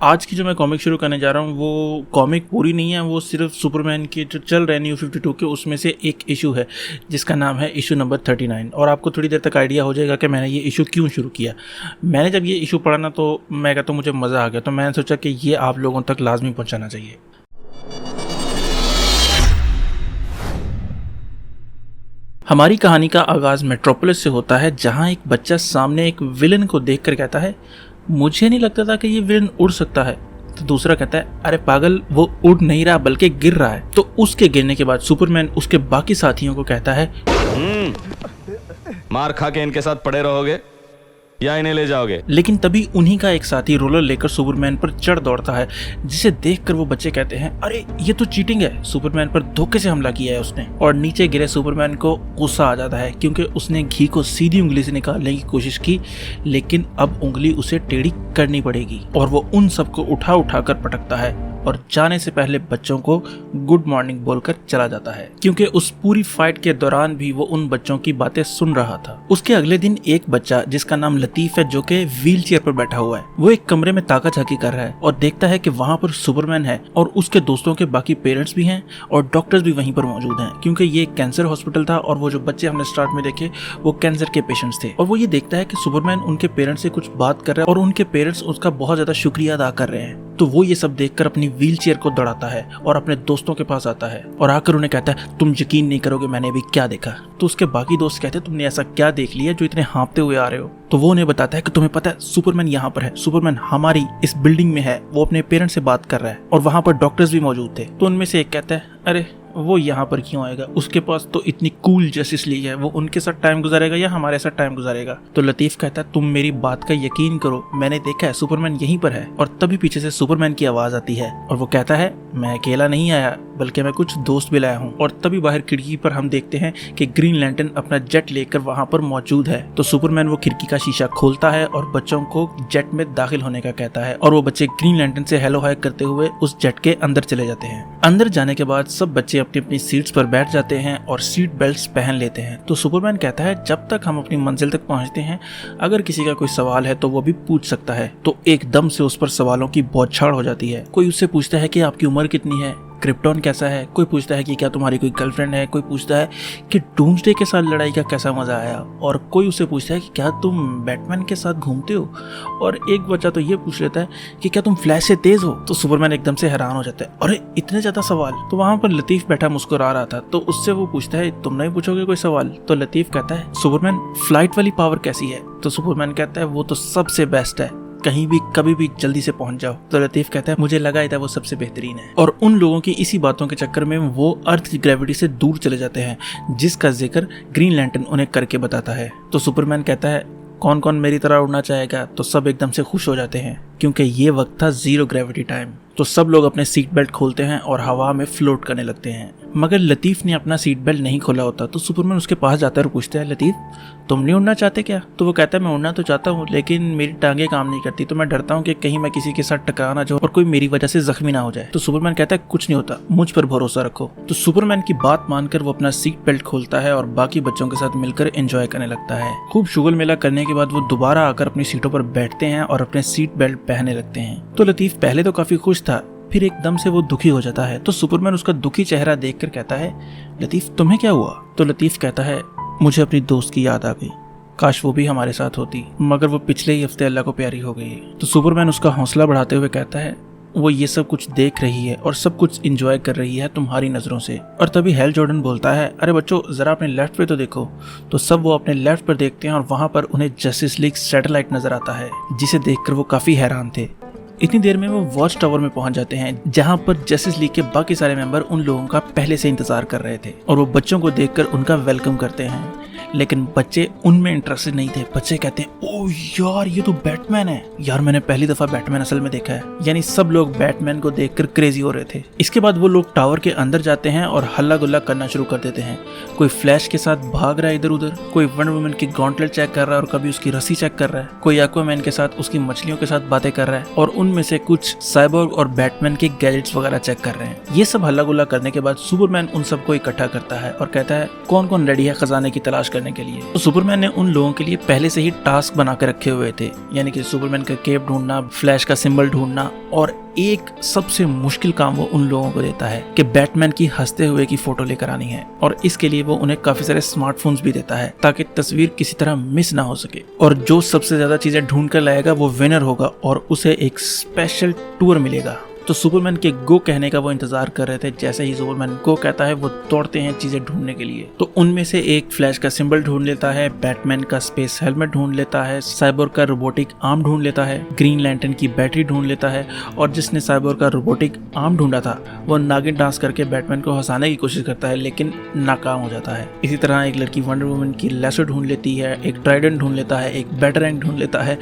आज की जो मैं कॉमिक शुरू करने जा रहा हूँ वो कॉमिक पूरी नहीं है, वो सिर्फ सुपरमैन के जो चल रहे हैं न्यू 52 के उसमें से एक इशू है जिसका नाम है इशू नंबर 39। और आपको थोड़ी देर तक आइडिया हो जाएगा कि मैंने ये इशू क्यों शुरू किया। मैंने जब ये इशू पढ़ा ना तो मैं कहता हूँ मुझे मज़ा आ गया, तो मैंने सोचा कि ये आप लोगों तक लाजमी पहुँचाना चाहिए। हमारी कहानी का आगाज़ मेट्रोपोलिस से होता है, जहाँ एक बच्चा सामने एक विलन को देख कर कहता है मुझे नहीं लगता था कि ये विलन उड़ सकता है। तो दूसरा कहता है अरे पागल, वो उड़ नहीं रहा बल्कि गिर रहा है। तो उसके गिरने के बाद सुपरमैन उसके बाकी साथियों को कहता है मार खा के इनके साथ पड़े रहोगे या इन्हें ले जाओगे। लेकिन तभी उन्हीं का एक साथी रोलर लेकर सुपरमैन पर चढ़ दौड़ता है, जिसे देखकर वो बच्चे कहते हैं अरे ये तो चीटिंग है, सुपरमैन पर धोखे से हमला किया है उसने। और नीचे गिरे सुपरमैन को गुस्सा आ जाता है क्योंकि उसने घी को सीधी उंगली से निकालने की कोशिश की, लेकिन अब उंगली उसे टेढ़ी करनी पड़ेगी। और वो उन सबको उठा उठा कर पटकता है और जाने से पहले बच्चों को गुड मॉर्निंग बोलकर चला जाता है, क्योंकि उस पूरी फाइट के दौरान भी वो उन बच्चों की बातें सुन रहा था। उसके अगले दिन एक बच्चा जिसका नाम लतीफ है, जो कि व्हील चेयर पर बैठा हुआ है, वो एक कमरे में ताका झाकी कर रहा है और देखता है कि वहाँ पर सुपरमैन है और उसके दोस्तों के बाकी पेरेंट्स भी हैं और डॉक्टर्स भी वहीं पर मौजूद हैं, क्योंकि ये कैंसर हॉस्पिटल था और वो जो बच्चे हमने स्टार्ट में देखे वो कैंसर के पेशेंट्स थे। और वो ये देखता है कि सुपरमैन उनके पेरेंट्स से कुछ बात कर रहा है और उनके पेरेंट्स उसका बहुत ज्यादा शुक्रिया अदा कर रहे हैं। तो वो ये सब देखकर अपनी व्हील चेयर को दौड़ाता है और अपने दोस्तों के पास आता है और आकर उन्हें कहता है तुम यकीन नहीं करोगे मैंने अभी क्या देखा। तो उसके बाकी दोस्त कहते हैं तुमने ऐसा क्या देख लिया जो इतने हाँफते हुए आ रहे हो। तो वो उन्हें बताता है कि तुम्हें पता है सुपरमैन यहाँ पर है, सुपरमैन हमारी इस बिल्डिंग में है, वो अपने पेरेंट्स से बात कर रहा है और वहाँ पर डॉक्टर्स भी मौजूद थे। तो उनमें से एक कहता है अरे वो यहाँ पर क्यों आएगा, उसके पास तो इतनी कूल जस्टिस लीग है, वो उनके साथ टाइम गुजारेगा या हमारे साथ टाइम गुजारेगा। तो लतीफ कहता है तुम मेरी बात का यकीन करो, मैंने देखा है सुपरमैन यहीं पर है। और तभी पीछे से सुपरमैन की आवाज आती है और वो कहता है मैं अकेला नहीं आया बल्कि मैं कुछ दोस्त भी लाया हूँ। और तभी बाहर खिड़की पर हम देखते हैं कि ग्रीन लैंटर्न अपना जेट लेकर वहाँ पर मौजूद है। तो सुपरमैन वो खिड़की का शीशा खोलता है और बच्चों को जेट में दाखिल होने का कहता है और वो बच्चे ग्रीन लैंटर्न से हेलो हाय करते हुए उस जेट के अंदर चले जाते हैं। अंदर जाने के बाद सब बच्चे अपनी अपनी सीट्स पर बैठ जाते हैं और सीट बेल्ट्स पहन लेते हैं। तो सुपरमैन कहता है जब तक हम अपनी मंजिल तक पहुंचते हैं अगर किसी का कोई सवाल है तो वो भी पूछ सकता है। तो एकदम से उस पर सवालों की बौछार हो जाती है। कोई उससे पूछता है कि आपकी उम्र कितनी है, क्रिप्टॉन कैसा है, कोई पूछता है कि क्या तुम्हारी कोई गर्लफ्रेंड है, कोई पूछता है कि डूम्सडे के साथ लड़ाई का कैसा मजा आया, और कोई उससे पूछता है कि क्या तुम बैटमैन के साथ घूमते हो, और एक बच्चा तो ये पूछ लेता है कि क्या तुम फ्लैश से तेज हो। तो सुपरमैन एकदम से हैरान हो जाता है अरे इतने ज्यादा सवाल। तो वहां पर लतीफ बैठा मुस्कुरा रहा था, तो उससे वो पूछता है तुम नहीं पूछोगे कोई सवाल। तो लतीफ कहता है सुपरमैन फ्लाइट वाली पावर कैसी है। तो सुपरमैन कहता है वो तो सबसे बेस्ट है, कहीं भी कभी भी जल्दी से पहुंच जाओ। तो लतीफ कहता है मुझे लगा था वो सबसे बेहतरीन है। और उन लोगों की इसी बातों के चक्कर में वो अर्थ की ग्रेविटी से दूर चले जाते हैं, जिसका जिक्र ग्रीन लैंटर्न उन्हें करके बताता है। तो सुपरमैन कहता है कौन कौन मेरी तरह उड़ना चाहेगा। तो सब एकदम से खुश हो जाते हैं क्योंकि ये वक्त था जीरो ग्रेविटी टाइम। तो सब लोग अपने सीट बेल्ट खोलते हैं और हवा में फ्लोट करने लगते हैं। मगर लतीफ ने अपना सीट बेल्ट नहीं खोला होता। तो सुपरमैन उसके पास जाता है और पूछता है लतीफ तुम नहीं उड़ना चाहते क्या। तो वो कहता है मैं उड़ना तो चाहता हूँ लेकिन मेरी टांगे काम नहीं करती, तो मैं डरता हूँ कि कहीं मैं किसी के साथ टकरा ना जाऊँ और कोई मेरी वजह से जख्मी ना हो जाए। तो सुपरमैन कहता है कुछ नहीं होता, मुझ पर भरोसा रखो। तो सुपरमैन की बात मानकर वो अपना सीट बेल्ट खोलता है और बाकी बच्चों के साथ मिलकर एंजॉय करने लगता है। खूब शुगल मेला करने के बाद वो दोबारा आकर अपनी सीटों पर बैठते हैं और अपने सीट बेल्ट पहनने लगते हैं। तो लतीफ पहले तो काफी खुश था, फिर एकदम से वो दुखी हो जाता है। तो सुपरमैन उसका दुखी चेहरा देखकर कहता है लतीफ तुम्हें क्या हुआ। तो लतीफ कहता है मुझे अपनी दोस्त की याद आ गई, काश वो भी हमारे साथ होती, मगर वो पिछले ही हफ्ते अल्लाह को प्यारी हो गई। तो सुपरमैन उसका हौसला बढ़ाते हुए कहता है वो ये सब कुछ देख रही है और सब कुछ एंजॉय कर रही है तुम्हारी नजरों से। और तभी हेल जॉर्डन बोलता है अरे बच्चों जरा अपने लेफ्ट पे तो देखो। तो सब वो अपने लेफ्ट पर देखते हैं और वहां पर उन्हें जस्टिस लीग सैटेलाइट नजर आता है, जिसे देखकर वो काफी हैरान थे। इतनी देर में वो वॉच टावर में पहुंच जाते हैं, जहां पर जस्टिस लीग के बाकी सारे मेंबर उन लोगों का पहले से इंतजार कर रहे थे और वो बच्चों को देखकर उनका वेलकम करते हैं। लेकिन बच्चे उनमें इंटरेस्टेड नहीं थे। बच्चे कहते हैं ओह यार ये तो बैटमैन है, यार मैंने पहली दफा बैटमैन असल में देखा है। यानी सब लोग बैटमैन को देखकर क्रेजी हो रहे थे। इसके बाद वो लोग टावर के अंदर जाते हैं और हल्ला गुल्ला करना शुरू कर देते हैं। कोई फ्लैश के साथ भाग रहा है इधर उधर, कोई वंडर वुमन की गॉन्टलेट चेक कर रहा है और कभी उसकी रस्सी चेक कर रहा है, कोई एक्वामैन के साथ उसकी मछलियों के साथ बातें कर रहा है और उनमें से कुछ साइबोर्ग और बैटमैन के गैजेट्स वगैरह चेक कर रहे हैं। ये सब हल्ला गुल्ला करने के बाद सुपरमैन उन सबको इकट्ठा करता है और कहता है कौन कौन रेडी है खजाने की तलाश करने करने के लिए। तो सुपरमैन ने उन लोगों के लिए पहले से ही टास्क बना के रखे हुए थे, यानी कि सुपरमैन का केप ढूंढना, फ्लैश का सिंबल ढूंढना, और एक सबसे मुश्किल काम वो उन लोगों को देता है कि बैटमैन की हंसते हुए की फोटो लेकर आनी है। और इसके लिए वो उन्हें काफी सारे स्मार्टफोन्स भी देता है ताकि तस्वीर किसी तरह मिस ना हो सके। और जो सबसे ज्यादा चीजें ढूंढ कर लाएगा वो विनर होगा और उसे एक स्पेशल टूर मिलेगा। तो सुपरमैन के गो कहने का वो इंतजार कर रहे थे। जैसे ही सुपरमैन गो कहता है वो दौड़ते हैं चीजें ढूंढने के लिए। तो उनमें से एक फ्लैश का सिंबल ढूंढ लेता है, बैटमैन का स्पेस हेलमेट ढूंढ लेता है, साइबोर्ग का रोबोटिक आर्म ढूंढ लेता है, ग्रीन लैंटर्न की बैटरी ढूंढ लेता है, और जिसने साइबोर्ग का रोबोटिक आर्म ढूंढा था वो नागिन डांस करके बैटमैन को हंसाने की कोशिश करता है लेकिन नाकाम हो जाता है। इसी तरह एक लड़की वंडर वुमन की लैसो ढूंढ लेती है, एक ट्राइडेंट ढूंढ लेता है, एक बैटरैंक ढूंढ लेता है,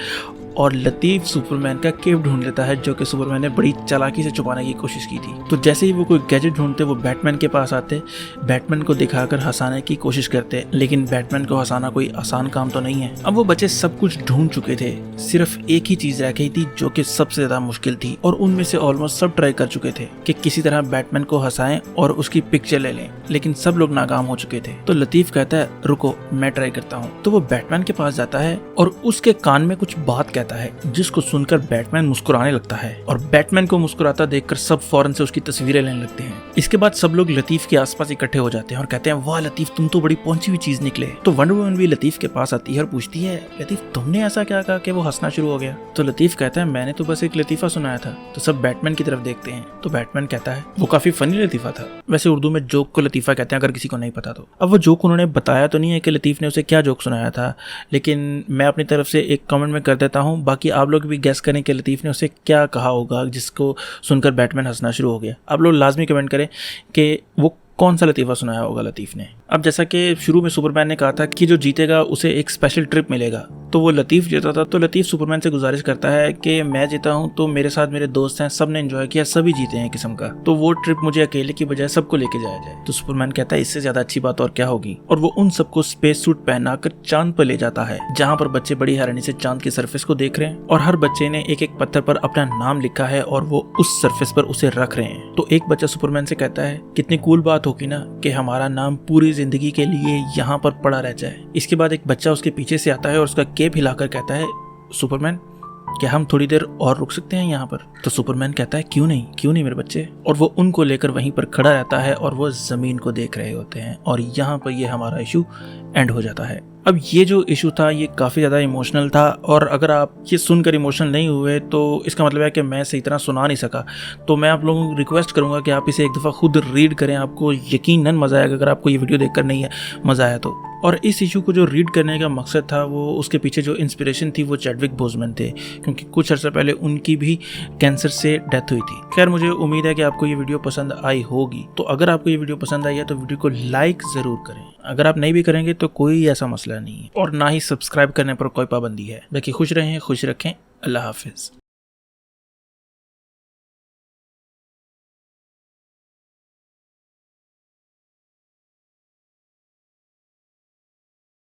और लतीफ सुपरमैन का केप ढूंढ लेता है जो कि सुपरमैन ने बड़ी चालाकी से छुपाने की कोशिश की थी। तो जैसे ही वो कोई गैजेट ढूंढते वो बैटमैन के पास आते, बैटमैन को दिखाकर हंसाने की कोशिश करते, लेकिन बैटमैन को हंसाना कोई आसान काम तो नहीं है। अब वो बच्चे सब कुछ ढूंढ चुके थे, सिर्फ एक ही चीज रह गई थी जो कि सबसे ज्यादा मुश्किल थी, और उनमें से ऑलमोस्ट सब ट्राई कर चुके थे कि किसी तरह बैटमैन को हंसाएं और उसकी पिक्चर ले लें, लेकिन सब लोग नाकाम हो चुके थे। तो लतीफ कहता है रुको मैं ट्राई करता हूँ। तो वो बैटमैन के पास जाता है और उसके कान में कुछ बात कहता है जिसको सुनकर बैटमैन मुस्कुराने लगता है, और बैटमैन को मुस्कुराता देखकर सब फौरन से उसकी तस्वीरें लेने लगते हैं। इसके बाद सब लोग लतीफ के आसपास इकट्ठे हो जाते हैं और कहते हैं वाह लतीफ तुम तो बड़ी पहुंची हुई चीज निकले। तो वंडर वुमन भी लतीफ के पास आती है और पूछती है लतीफ तुमने ऐसा क्या कहा कि वो हंसना शुरू हो गया। तो लतीफ कहता है मैंने तो बस एक लतीफा सुनाया था। तो सब बैटमैन की तरफ देखते हैं। तो बैटमैन कहता है वो काफी फनी लतीफा था। वैसे उर्दू में जोक को लतीफा कहते हैं अगर किसी को नहीं पता तो। अब वो जोक उन्होंने बताया तो नहीं है कि लतीफ ने उसे क्या जोक सुनाया था, लेकिन मैं अपनी तरफ से एक कमेंट में कर देता हूँ, बाकी आप लोग भी गेस करें कि लतीफ ने उसे क्या कहा होगा जिसको सुनकर बैटमैन हंसना शुरू हो गया। आप लोग लाजमी कमेंट करें कि वो कौन सा लतीफ़ा सुनाया होगा लतीफ़ ने। अब जैसा कि शुरू में सुपरमैन ने कहा था कि जो जीतेगा उसे एक स्पेशल ट्रिप मिलेगा, तो वो लतीफ़ जीता था। तो लतीफ़ सुपरमैन से गुजारिश करता है कि मैं जीता हूँ तो मेरे साथ मेरे दोस्त हैं, सब ने एंजॉय किया, सभी जीते हैं किस्म का, तो वो ट्रिप मुझे अकेले की बजाय सबको लेके जाया जाए। तो सुपरमैन कहता है इससे ज्यादा अच्छी बात और क्या होगी, और वो उन सबको स्पेस सूट पहनाकर चांद पर ले जाता है, जहाँ पर बच्चे बड़ी हैरानी से चांद की सरफेस को देख रहे हैं, और हर बच्चे ने एक एक पत्थर पर अपना नाम लिखा है और वो उस सरफेस पर उसे रख रहे हैं। तो एक बच्चा सुपरमैन से कहता है कितनी कूल बात होगी ना कि हमारा नाम पूरी जिंदगी के लिए यहाँ पर पड़ा रह जाए। इसके बाद एक बच्चा उसके पीछे से आता है और उसका केप हिलाकर कहता है सुपरमैन क्या हम थोड़ी देर और रुक सकते हैं यहाँ पर। तो सुपरमैन कहता है क्यों नहीं मेरे बच्चे, और वो उनको लेकर वहीं पर खड़ा रहता है और वो जमीन को देख रहे होते हैं, और यहाँ पर ये हमारा इशू एंड हो जाता है। अब ये जो इशू था ये काफ़ी ज़्यादा इमोशनल था, और अगर आप ये सुनकर इमोशनल नहीं हुए तो इसका मतलब है कि मैं सही तरह सुना नहीं सका। तो मैं आप लोगों को रिक्वेस्ट करूँगा कि आप इसे एक दफ़ा खुद रीड करें, आपको यकीनन मज़ा आएगा अगर आपको ये वीडियो देखकर नहीं है मज़ा आया तो। और इस इशू को जो रीड करने का मकसद था वो उसके पीछे जो इंस्पिरेशन थी वो चैडविक बोजमैन थे, क्योंकि कुछ अर्सा पहले उनकी भी कैंसर से डेथ हुई थी। खैर मुझे उम्मीद है कि आपको ये वीडियो पसंद आई होगी। तो अगर आपको ये वीडियो पसंद आई है तो वीडियो को लाइक ज़रूर करें, अगर आप नहीं भी करेंगे तो कोई ऐसा मसला नहीं है, और ना ही सब्सक्राइब करने पर कोई पाबंदी है। बाकी खुश रहें, खुश रखें, अल्लाह हाफिज़।